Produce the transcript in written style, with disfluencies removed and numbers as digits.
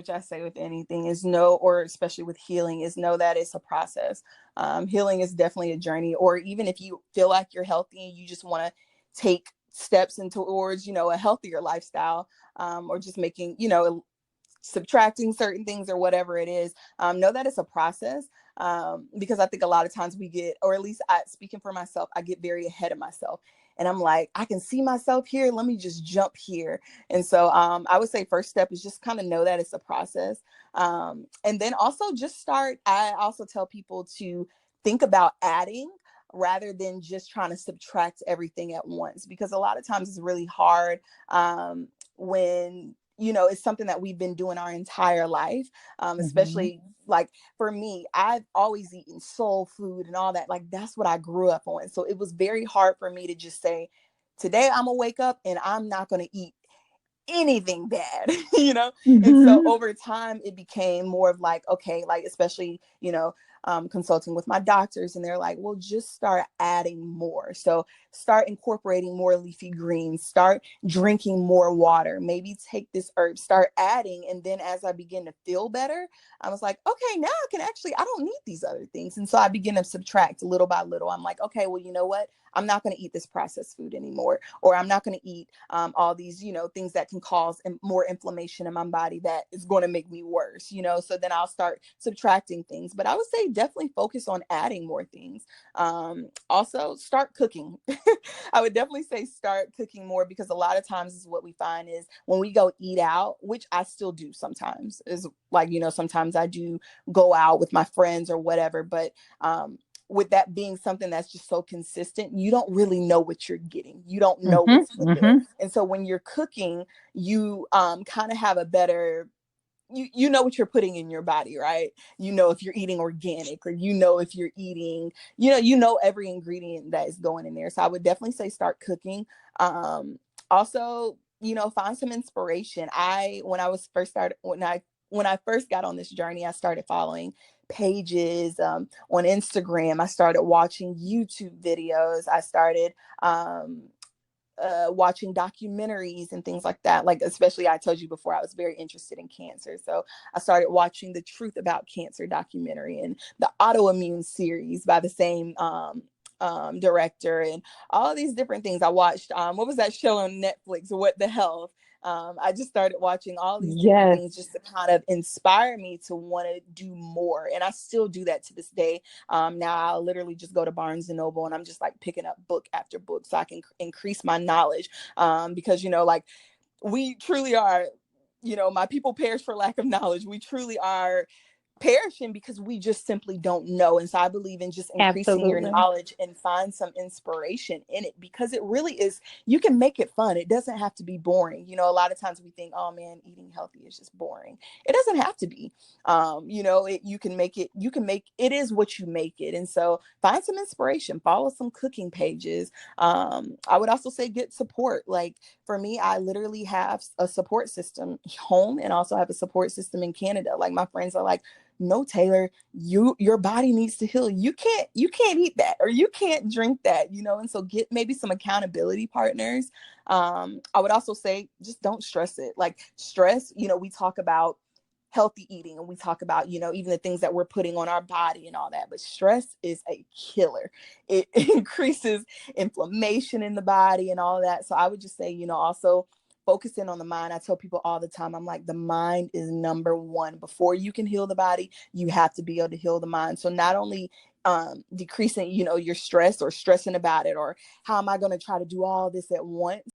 which I say with anything, is know, or especially with healing, is know that it's a process. Healing is definitely a journey. Or even if you feel like you're healthy and you just want to take steps towards, a healthier lifestyle, or just making, subtracting certain things or whatever it is, know that it's a process. Because I think a lot of times we get, or at least speaking for myself, I get very ahead of myself. And I'm like, I can see myself here. Let me just jump here. And so I would say first step is just kind of know that it's a process. And then also just start. I also tell people to think about adding rather than just trying to subtract everything at once, because a lot of times it's really hard when it's something that we've been doing our entire life, especially like for me, I've always eaten soul food and all that. Like that's what I grew up on. So it was very hard for me to just say, today I'm gonna wake up and I'm not gonna eat anything bad, And so over time, it became more of like, okay, like, especially, consulting with my doctors, and they're like, well, just start adding more. So start incorporating more leafy greens, start drinking more water, maybe take this herb, start adding. And then as I begin to feel better, I was like, okay, now I don't need these other things. And so I begin to subtract little by little. I'm like, okay, well, you know what? I'm not going to eat this processed food anymore, or I'm not going to eat all these, things that can cause more inflammation in my body that is going to make me worse, so then I'll start subtracting things. But I would say definitely focus on adding more things. Also start cooking. I would definitely say start cooking more, because a lot of times is what we find is when we go eat out, which I still do sometimes, is like, sometimes I do go out with my friends or whatever, but with that being something that's just so consistent, you don't really know what you're getting. You don't know what's in there. And so when you're cooking, you kind of have a better, you know what you're putting in your body, right? If you're eating organic, or if you're eating, every ingredient that is going in there. So I would definitely say start cooking. Also, find some inspiration. When I first got on this journey, I started following pages on Instagram. I started watching YouTube videos. I started watching documentaries and things like that. Like, especially, I told you before, I was very interested in cancer. So I started watching the Truth About Cancer documentary and the autoimmune series by the same director, and all these different things. I watched, what was that show on Netflix? What the Health? I just started watching all these different things just to kind of inspire me to want to do more. And I still do that to this day. Now I'll literally just go to Barnes and Noble and I'm just like picking up book after book so I can increase my knowledge. Because, like, we truly are, my people perish for lack of knowledge. We truly are perishing because we just simply don't know. And so I believe in just increasing your knowledge and find some inspiration in it, because it really is, you can make it fun. It doesn't have to be boring. A lot of times we think, oh man, eating healthy is just boring. It doesn't have to be. You can make it is what you make it. And so find some inspiration, follow some cooking pages. I would also say get support. Like for me, I literally have a support system home and also have a support system in Canada. Like my friends are like, no, Taylor, your body needs to heal. You can't eat that, or you can't drink that, and so get maybe some accountability partners. I would also say just don't stress it. Like stress, we talk about healthy eating and we talk about, even the things that we're putting on our body and all that, but stress is a killer. It increases inflammation in the body and all that. So I would just say, also focusing on the mind. I tell people all the time, I'm like, the mind is number one. Before you can heal the body, you have to be able to heal the mind. So not only decreasing, your stress or stressing about it, or how am I going to try to do all this at once?